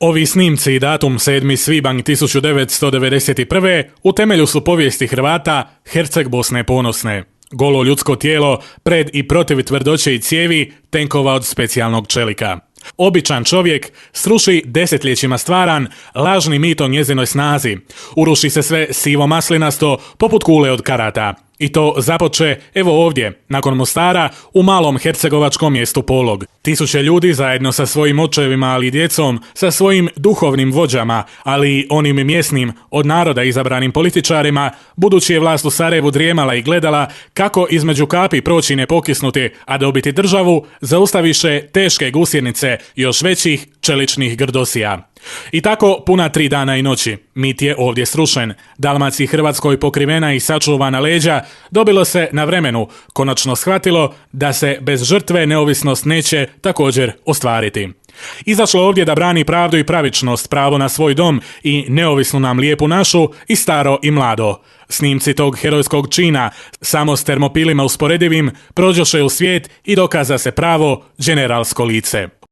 Ovi snimci i datum 7. svibanj 1991. u temelju su povijesti Hrvata Herceg Bosne ponosne. Golo ljudsko tijelo pred i protiv tvrdoće i cijevi tenkova od specijalnog čelika. Običan čovjek sruši desetljećima stvaran lažni mit o njezinoj snazi. Uruši se sve sivo maslinasto poput kule od karata. I to započe evo ovdje, nakon Mostara, u malom hercegovačkom mjestu Polog. Tisuće ljudi zajedno sa svojim očevima, ali i djecom, sa svojim duhovnim vođama, ali i onim mjesnim, od naroda izabranim političarima, budući je vlast u Sarajevu drijemala i gledala kako između kapi proći nepokisnuti, a dobiti državu, zaustaviše teške gusjenice još većih čeličnih grdosija. I tako puna 3 dana i noći. Mit je ovdje srušen. Dalmaciji Hrvatskoj pokrivena i sačuvana leđa, dobilo se na vremenu konačno shvatilo da se bez žrtve neovisnost neće također ostvariti. Izašlo ovdje da brani pravdu i pravičnost, pravo na svoj dom i neovisnu nam lijepu našu, i staro i mlado. Snimci tog herojskog čina, samo s termopilima usporedivim, prođoše u svijet i dokaza se pravo generalsko lice.